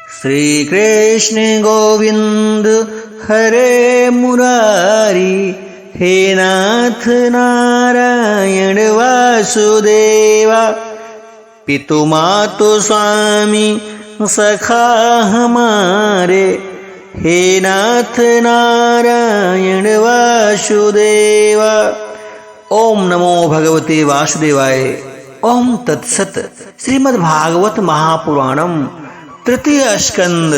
श्री कृष्ण गोविंद हरे मुरारी, हे नाथ नारायण वासुदेवा। पितु मातु स्वामी सखा हमारे, हे नाथ नारायण वासुदेवा। ओम नमो भगवते वासुदेवाय। ओम तत्सत। श्रीमद्भागवत महापुराणम तृतीय स्कंद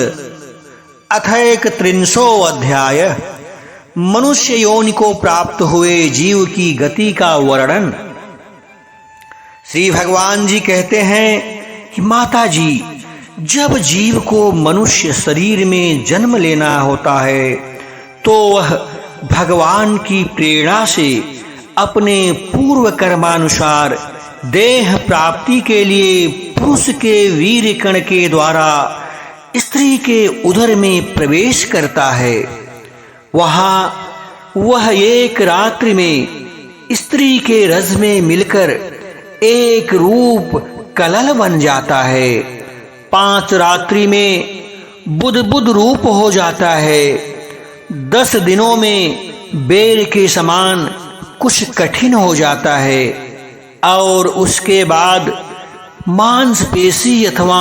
अथ 31 अध्याय। मनुष्य योनि को प्राप्त हुए जीव की गति का वर्णन। श्री भगवान जी कहते हैं कि माता जी, जब जीव को मनुष्य शरीर में जन्म लेना होता है तो वह भगवान की प्रेरणा से अपने पूर्व कर्मानुसार देह प्राप्ति के लिए पुरुष के वीर्य कण के द्वारा स्त्री के उदर में प्रवेश करता है। वहां वह एक रात्रि में स्त्री के रज में मिलकर एक रूप कलल बन जाता है। 5 रात्रि में बुध रूप हो जाता है। 10 दिनों में बेर के समान कुछ कठिन हो जाता है और उसके बाद मांसपेशी अथवा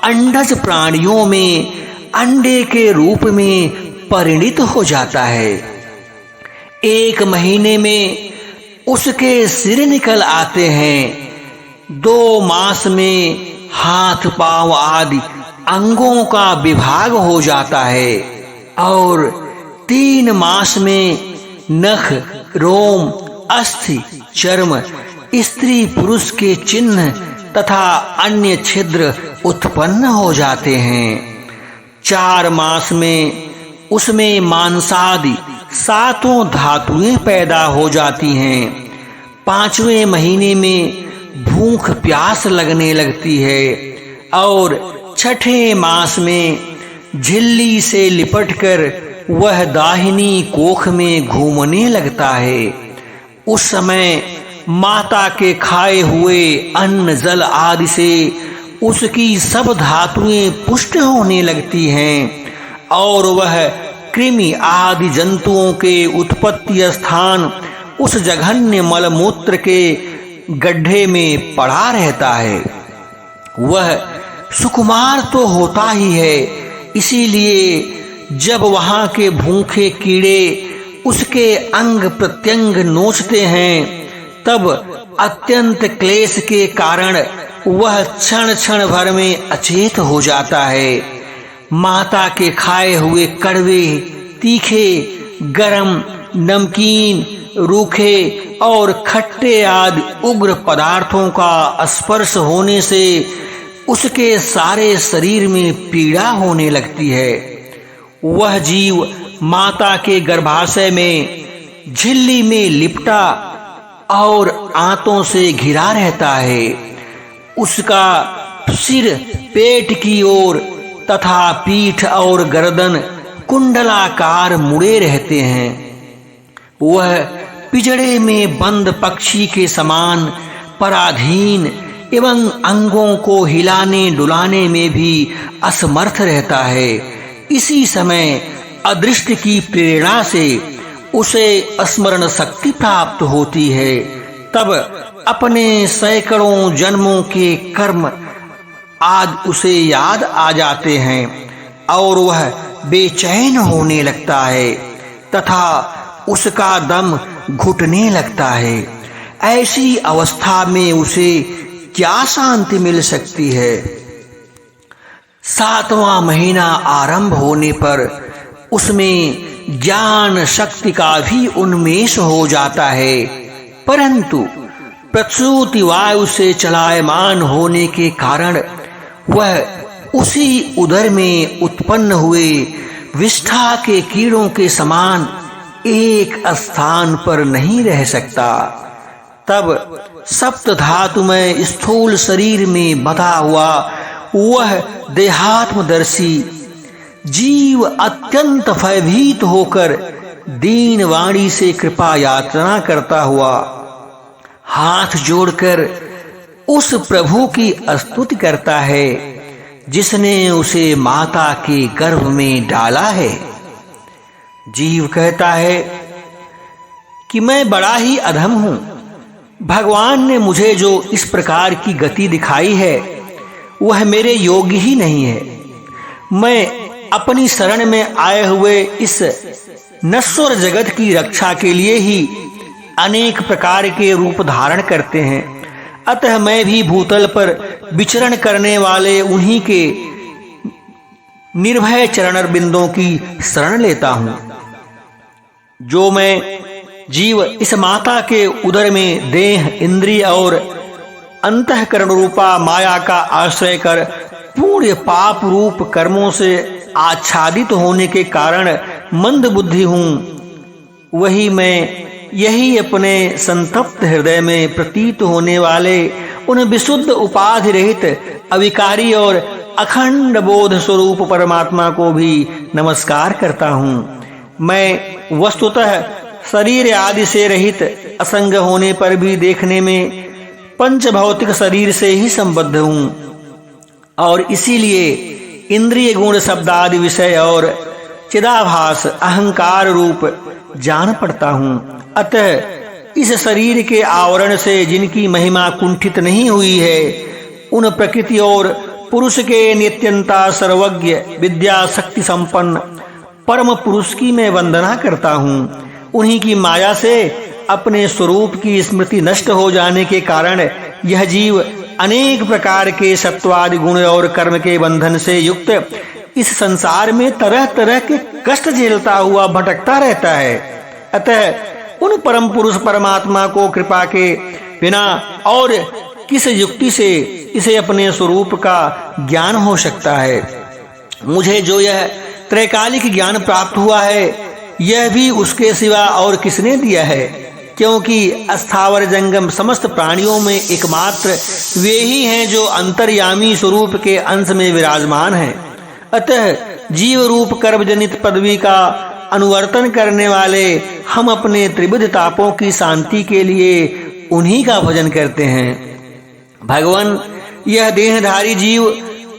अंडज प्राणियों में अंडे के रूप में परिणित हो जाता है। 1 महीने में उसके सिर निकल आते हैं। 2 मास में हाथ पांव आदि अंगों का विभाग हो जाता है और 3 मास में नख, रोम, अस्थि, चर्म, स्त्री पुरुष के चिन्ह तथा अन्य छिद्र उत्पन्न हो जाते हैं। 4 मास में उसमें मांसादि 7 धातुएं पैदा हो जाती हैं। 5वें महीने में भूख प्यास लगने लगती है और 6ठे मास में झिल्ली से लिपटकर वह दाहिनी कोख में घूमने लगता है। उस समय माता के खाए हुए अन्न जल आदि से उसकी सब धातुएं पुष्ट होने लगती हैं और वह कृमि आदि जंतुओं के उत्पत्ति स्थान उस जघन्य मलमूत्र के गड्ढे में पड़ा रहता है। वह सुकुमार तो होता ही है, इसीलिए जब वहां के भूखे कीड़े उसके अंग प्रत्यंग नोचते हैं तब अत्यंत क्लेश के कारण वह क्षण क्षण भर में अचेत हो जाता है। माता के खाए हुए कड़वे, तीखे, गरम, नमकीन, रूखे और खट्टे आदि उग्र पदार्थों का स्पर्श होने से उसके सारे शरीर में पीड़ा होने लगती है। वह जीव माता के गर्भाशय में झिल्ली में लिपटा और आंतों से घिरा रहता है। उसका सिर पेट की ओर तथा पीठ और गर्दन कुंडलाकार मुड़े रहते हैं। वह पिंजड़े में बंद पक्षी के समान पराधीन एवं अंगों को हिलाने डुलाने में भी असमर्थ रहता है। इसी समय अदृष्ट की प्रेरणा से उसे स्मरण शक्ति प्राप्त होती है। तब अपने सैकड़ों जन्मों के कर्म आज उसे याद आ जाते हैं और वह बेचैन होने लगता है तथा उसका दम घुटने लगता है। ऐसी अवस्था में उसे क्या शांति मिल सकती है। 7वां महीना आरंभ होने पर उसमें ज्ञान शक्ति का भी उन्मेष हो जाता है, परंतु प्रसूति वायु से चलायमान होने के कारण वह उसी उदर में उत्पन्न हुए विष्ठा के कीड़ों के समान एक स्थान पर नहीं रह सकता। तब सप्त धातुमय स्थूल शरीर में बंधा हुआ वह देहात्मदर्शी जीव अत्यंत भयभीत होकर दीन वाणी से कृपा याचना करता हुआ हाथ जोड़कर उस प्रभु की स्तुति करता है जिसने उसे माता के गर्भ में डाला है। जीव कहता है कि मैं बड़ा ही अधम हूं। भगवान ने मुझे जो इस प्रकार की गति दिखाई है वह मेरे योग्य ही नहीं है। मैं अपनी शरण में आए हुए इस नश्वर जगत की रक्षा के लिए ही अनेक प्रकार के रूप धारण करते हैं। अतः मैं भी भूतल पर विचरण करने वाले उन्हीं के निर्भय चरण बिंदों की शरण लेता हूं। जो मैं जीव इस माता के उदर में देह, इंद्रिय और अंतःकरण रूपा माया का आश्रय कर पूर्ण पाप रूप कर्मों से आच्छादित होने के कारण मंद बुद्धि हूं, वही मैं यही अपने संतप्त हृदय में प्रतीत होने वाले उन विशुद्ध उपाधि रहित अविकारी और अखंड बोध स्वरूप परमात्मा को भी नमस्कार करता हूं। मैं वस्तुतः शरीर आदि से रहित असंग होने पर भी देखने में पंच भौतिक शरीर से ही संबद्ध हूं और इसीलिए इंद्रिय गुण शब्दादि विषय और चिदाभास अहंकार रूप जान पड़ता हूं। अतः इस शरीर के आवरण से जिनकी महिमा कुंठित नहीं हुई है, उन प्रकृति और पुरुष के नित्यंता सर्वज्ञ विद्या शक्ति संपन्न परम पुरुष की मैं वंदना करता हूं। उन्हीं की माया से अपने स्वरूप की स्मृति नष्ट हो जाने के कारण यह जीव अनेक प्रकार के सत्वादि गुण और कर्म के बंधन से युक्त इस संसार में तरह तरह के कष्ट झेलता हुआ भटकता रहता है। अतः उन परम पुरुष परमात्मा को कृपा के बिना और किस युक्ति से इसे अपने स्वरूप का ज्ञान हो सकता है। मुझे जो यह त्रैकालिक ज्ञान प्राप्त हुआ है, यह भी उसके सिवा और किसने दिया है, क्योंकि अस्थावर जंगम समस्त प्राणियों में एकमात्र वे ही हैं जो अंतर्यामी स्वरूप के अंश में विराजमान हैं। अतः जीव रूप कर्मजनित पदवी का अनुवर्तन करने वाले हम अपने त्रिविध तापों की शांति के लिए उन्हीं का भजन करते हैं। भगवान, यह देहधारी जीव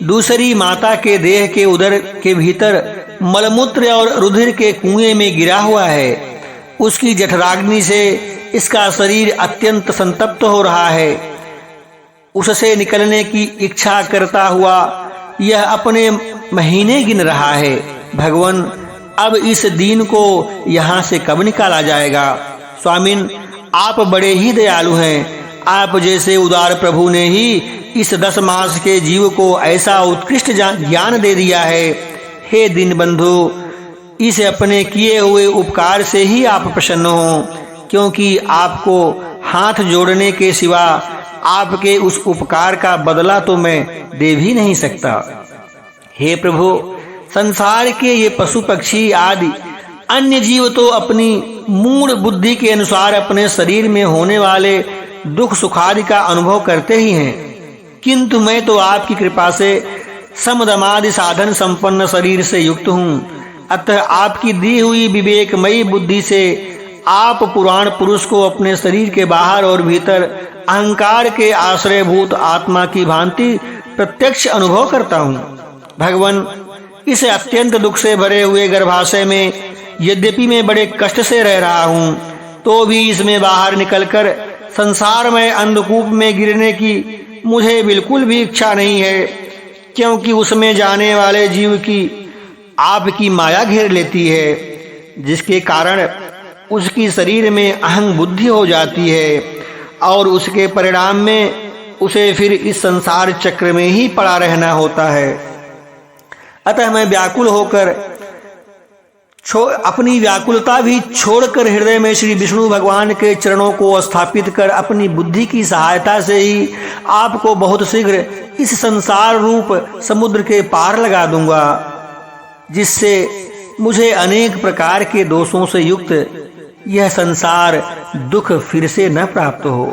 दूसरी माता के देह के उदर के भीतर मलमूत्र और रुधिर के कुएं में गिरा हुआ है। उसकी जठराग्नि से इसका शरीर अत्यंत संतप्त हो रहा है। उससे निकलने की इच्छा करता हुआ यह अपने महीने गिन रहा है। भगवान, अब इस दीन को यहाँ से कब निकाला जाएगा? स्वामिन, आप बड़े ही दयालु हैं। आप जैसे उदार प्रभु ने ही इस 10 मास के जीव को ऐसा उत्कृष्ट ज्ञान दे दिया है। हे दीन बंधु, इस अपने किए हुए उपकार से ही आप प्रसन्न हो, क्योंकि आपको हाथ जोड़ने के सिवा आपके उस उपकार का बदला तो मैं दे भी नहीं सकता। हे प्रभु, संसार के ये पशु पक्षी आदि अन्य जीव तो अपनी मूढ़ बुद्धि के अनुसार अपने शरीर में होने वाले दुख सुखादि का अनुभव करते ही हैं, किंतु मैं तो आपकी कृपा से समदमादि साधन संपन्न शरीर से युक्त हूँ। अतः आपकी दी हुई विवेकमयी बुद्धि से आप पुराण पुरुष को अपने शरीर के बाहर और भीतर अहंकार के आश्रयभूत आत्मा की भांति प्रत्यक्ष अनुभव करता हूँ। भगवान, इस अत्यंत दुख से भरे हुए गर्भाशय में यद्यपि मैं बड़े कष्ट से रह रहा हूँ, तो भी इसमें बाहर निकलकर संसार में अंधकूप में गिरने की मुझे बिल्कुल भी इच्छा नहीं है, क्योंकि उसमें जाने वाले जीव की आपकी माया घेर लेती है, जिसके कारण उसकी शरीर में अहंग बुद्धि हो जाती है और उसके परिणाम में उसे फिर इस संसार चक्र में ही पड़ा रहना होता है। अतः मैं व्याकुल होकर अपनी व्याकुलता भी छोड़कर हृदय में श्री विष्णु भगवान के चरणों को स्थापित कर अपनी बुद्धि की सहायता से ही आपको बहुत शीघ्र इस संसार रूप समुद्र के पार लगा दूंगा, जिससे मुझे अनेक प्रकार के दोषों से युक्त यह संसार दुख फिर से न प्राप्त हो।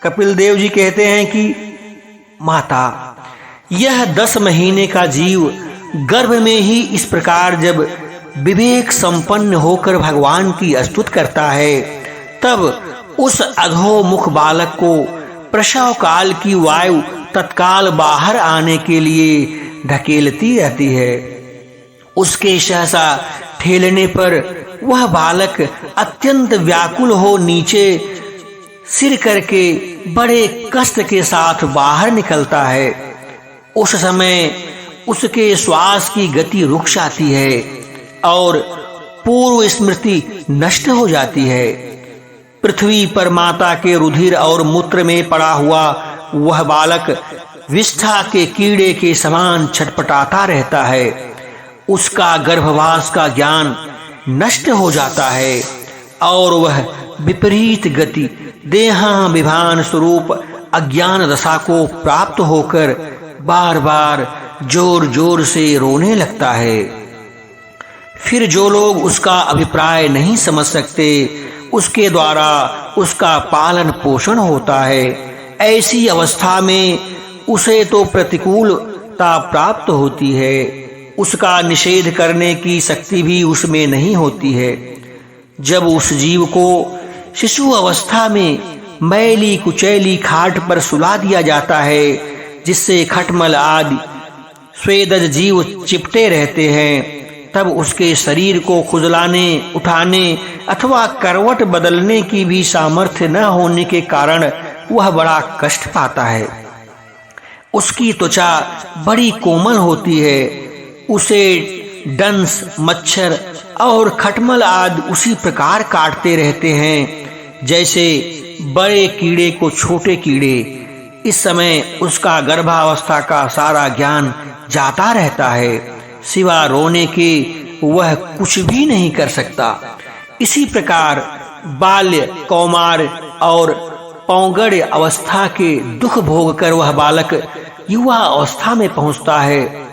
कपिल देव जी कहते हैं कि माता, यह 10 महीने का जीव गर्भ में ही इस प्रकार जब विवेक संपन्न होकर भगवान की स्तुति करता है, तब उस अधोमुख बालक को प्रसव काल की वायु तत्काल बाहर आने के लिए ढकेलती रहती है। उसके सहसा ठेलने पर वह बालक अत्यंत व्याकुल हो नीचे सिर करके बड़े कष्ट के साथ बाहर निकलता है। उस समय उसके श्वास की गति रुक जाती है और पूर्व स्मृति नष्ट हो जाती है। पृथ्वी पर माता के रुधिर और मूत्र में पड़ा हुआ वह बालक विष्ठा के कीड़े के समान छटपटाता रहता है। उसका गर्भवास का ज्ञान नष्ट हो जाता है और वह विपरीत गति देहाभिमान स्वरूप अज्ञान दशा को प्राप्त होकर बार-बार जोर-जोर से रोने लगता है। फिर जो लोग उसका अभिप्राय नहीं समझ सकते, उसके द्वारा उसका पालन पोषण होता है। ऐसी अवस्था में उसे तो प्रतिकूलता प्राप्त होती है, उसका निषेध करने की शक्ति भी उसमें नहीं होती है। जब उस जीव को शिशु अवस्था में मैली कुचैली खाट पर सुला दिया जाता है, जिससे खटमल आदि स्वेदज जीव चिपटे रहते हैं, तब उसके शरीर को खुजलाने, उठाने अथवा करवट बदलने की भी सामर्थ्य न होने के कारण वह बड़ा कष्ट पाता है। उसकी त्वचा बड़ी कोमल होती है। उसे डंस, मच्छर और खटमल आदि उसी प्रकार काटते रहते हैं जैसे बड़े कीड़े को छोटे कीड़े। इस समय उसका गर्भावस्था का सारा ज्ञान जाता रहता है, सिवा रोने के वह कुछ भी नहीं कर सकता। इसी प्रकार बाल्य, कौमार और पौगड़ अवस्था के दुख भोग कर वह बालक युवा अवस्था में पहुंचता है।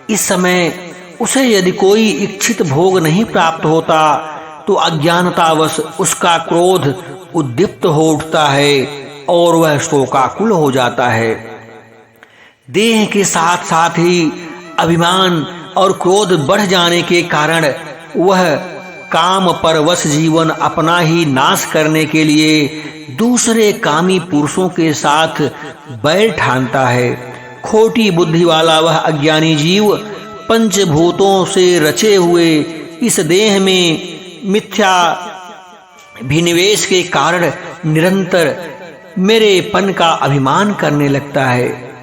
इस समय उसे यदि कोई इच्छित भोग नहीं प्राप्त होता तो अज्ञानतावश उसका क्रोध उद्दीप्त हो उठता है और वह शोकाकुल हो जाता है। देह के साथ साथ ही अभिमान और क्रोध बढ़ जाने के कारण वह काम परवश जीवन अपना ही नाश करने के लिए दूसरे कामी पुरुषों के साथ बैर ठानता है। खोटी बुद्धि वाला वह अज्ञानी जीव पंचभूतों से रचे हुए इस देह में मिथ्या विनिवेश के कारण निरंतर मेरेपन का अभिमान करने लगता है।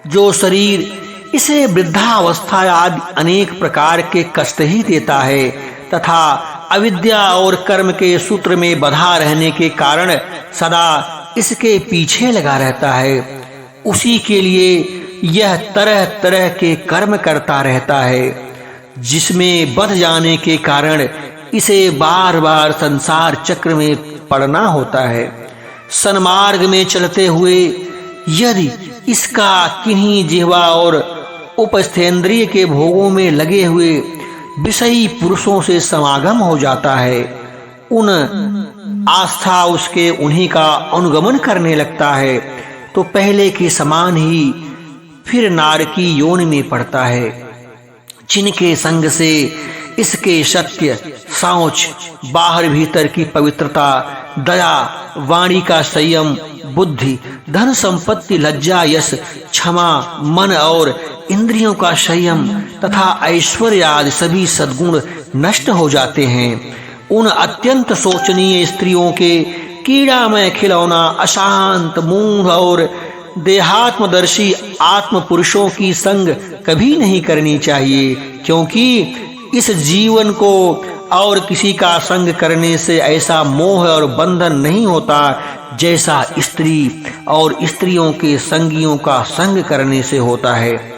जो शरीर इसे वृद्धावस्था आदि अनेक प्रकार के कष्ट ही देता है तथा अविद्या और कर्म के सूत्र में बंधा रहने के कारण सदा इसके पीछे लगा रहता है, उसी के लिए यह तरह-तरह के कर्म करता रहता है, जिसमें बंध जाने के कारण इसे बार-बार संसार चक्र में पड़ना होता है। सन्मार्ग में चलते हुए यदि इसका किन्हीं जिह्वा और उपस्थेंद्रिय के भोगों में लगे हुए विषयी पुरुषों से समागम हो जाता है, उन आस्था उसके उन्हीं का अनुगमन करने लगता है, तो पहले के समान ही फिर नारकी योनि में पड़ता है। जिनके संग से इसके सत्य, शौच, बाहर भीतर की पवित्रता, दया, वाणी का संयम, बुद्धि, धन संपत्ति, लज्जा, यश, क्षमा, मन और इंद्रियों का संयम तथा ऐश्वर्य आदि सभी सद्गुण नष्ट हो जाते हैं। उन अत्यंत शोचनीय स्त्रियों के कीड़ामय खिलौना, अशांत, मूढ़ और देहात्मदर्शी आत्म पुरुषों की संग कभी नहीं करनी चाहिए, क्योंकि इस जीवन को और किसी का संग करने से ऐसा मोह और बंधन नहीं होता जैसा स्त्री और स्त्रियों के संगियों का संग करने से होता है।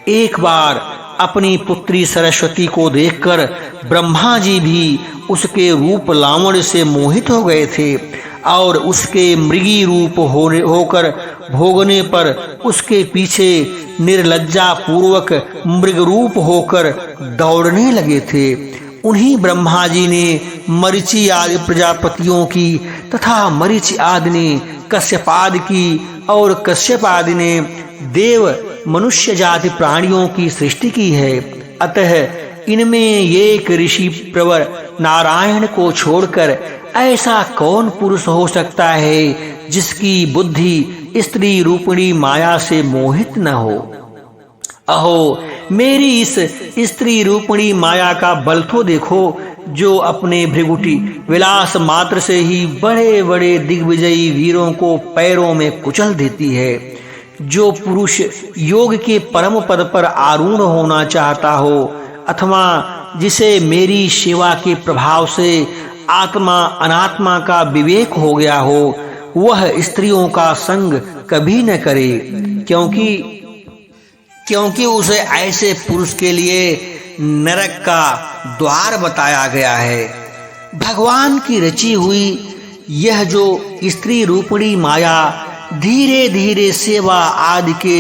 एक बार अपनी पुत्री सरस्वती को देखकर ब्रह्मा जी भी उसके रूप लावण्य से मोहित हो गए थे और उसके मृगी रूप होकर भोगने पर उसके पीछे निर्लज्जा पूर्वक मृग रूप होकर दौड़ने लगे थे। उन्हीं ब्रह्मा जी ने मरीचि आदि प्रजापतियों की तथा मरीचि आदि ने कश्यपादि की और कश्यपादि ने देव मनुष्य जाति प्राणियों की सृष्टि की है। अतः इनमें एक ऋषि प्रवर नारायण को छोड़कर ऐसा कौन पुरुष हो सकता है जिसकी बुद्धि स्त्री रूपिणी माया से मोहित न हो। अहो, मेरी इस स्त्री रूपिणी माया का बल तो देखो, जो अपने भृगुटी विलास मात्र से ही बड़े बड़े दिग्विजयी वीरों को पैरों में कुचल देती है। जो पुरुष योग के परम पद पर आरूढ़ होना चाहता हो अथवा जिसे मेरी सेवा के प्रभाव से आत्मा अनात्मा का विवेक हो गया हो, वह स्त्रियों का संग कभी न करे, क्योंकि उसे ऐसे पुरुष के लिए नरक का द्वार बताया गया है। भगवान की रची हुई यह जो स्त्री रूपिणी माया धीरे धीरे सेवा आदि के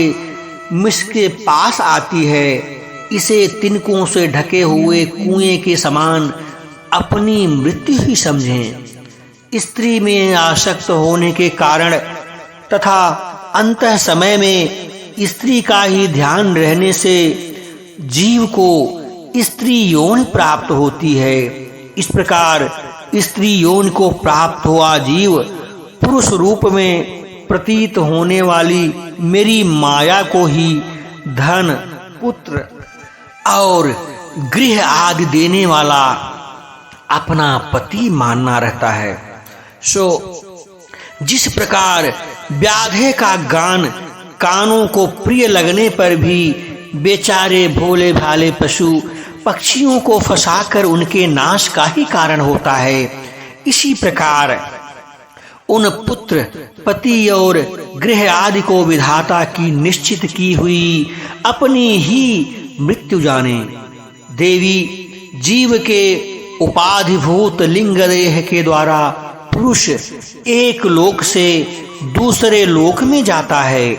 मिश के पास आती है, इसे तिनकों से ढके हुए कुएं के समान अपनी मृत्यु ही समझें। स्त्री में आसक्त होने के कारण तथा अंतः समय में स्त्री का ही ध्यान रहने से जीव को स्त्री यौन प्राप्त होती है। इस प्रकार स्त्री यौन को प्राप्त हुआ जीव पुरुष रूप में प्रतीत होने वाली मेरी माया को ही धन, पुत्र और गृह आदि देने वाला अपना पति मानना रहता है। सो जिस प्रकार व्याधे का गान कानों को प्रिय लगने पर भी बेचारे भोले भाले पशु पक्षियों को फंसाकर उनके नाश का ही कारण होता है, इसी प्रकार उन पुत्र, पति और गृह आदि को विधाता की निश्चित की हुई अपनी ही मृत्यु जाने। देवी जीव के उपाधिभूत लिंग देह के द्वारा पुरुष एक लोक से दूसरे लोक में जाता है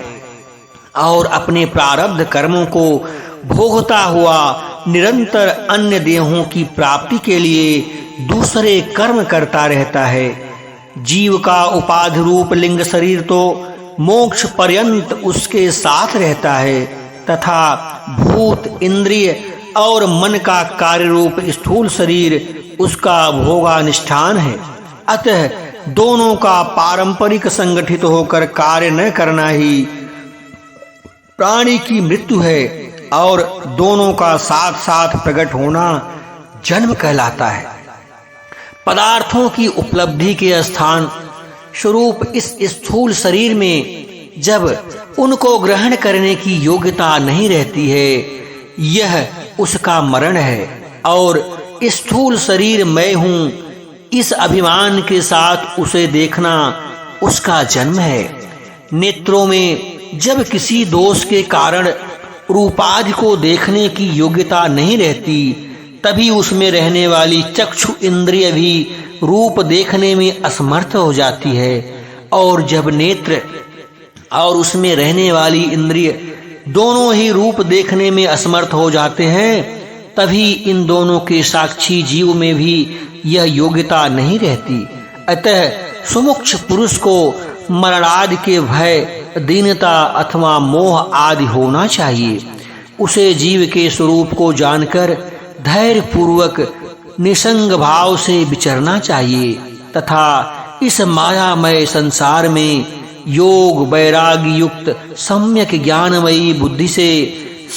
और अपने प्रारब्ध कर्मों को भोगता हुआ निरंतर अन्य देहों की प्राप्ति के लिए दूसरे कर्म करता रहता है। जीव का उपाधि रूप लिंग शरीर तो मोक्ष पर्यंत उसके साथ रहता है तथा भूत, इंद्रिय और मन का कार्य रूप स्थूल शरीर उसका भोगानुष्ठान है। अतः दोनों का पारंपरिक संगठित होकर कार्य न करना ही प्राणी की मृत्यु है और दोनों का साथ साथ प्रकट होना जन्म कहलाता है। पदार्थों की उपलब्धि के स्थान स्वरूप इस स्थूल शरीर में जब उनको ग्रहण करने की योग्यता नहीं रहती है, यह उसका मरण है और स्थूल शरीर मैं हूँ, इस अभिमान के साथ उसे देखना उसका जन्म है। नेत्रों में जब किसी दोष के कारण रूपादि को देखने की योग्यता नहीं रहती, तभी उसमें रहने वाली चक्षु इंद्रिय भी रूप देखने में असमर्थ हो जाती है और जब नेत्र और उसमें रहने वाली इंद्रिय दोनों ही रूप देखने में असमर्थ हो जाते हैं, तभी इन दोनों के साक्षी जीव में भी यह योग्यता नहीं रहती। अतः सुमुक्ष पुरुष को मरणादि के भय, दीनता अथवा मोह आदि होना चाहिए। उसे जीव के स्वरूप को जानकर धैर्य पूर्वक निसंग भाव से विचरना चाहिए तथा इस मायामय संसार में योग वैराग्य युक्त सम्यक ज्ञानमयी बुद्धि से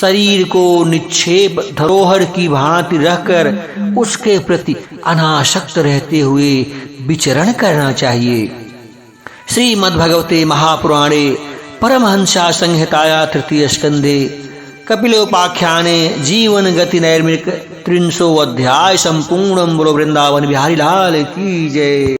शरीर को निक्षेप धरोहर की भांति रहकर उसके प्रति अनासक्त रहते हुए विचरण करना चाहिए। श्रीमद्भगवते महापुराणे परमहंसा संहिताया तृतीय स्कंधे कपिलोपाख्याने जीवन गति नैर्मिक 300 अध्याय संपूर्णं। बोलो वृंदावन बिहारी लाल की जय।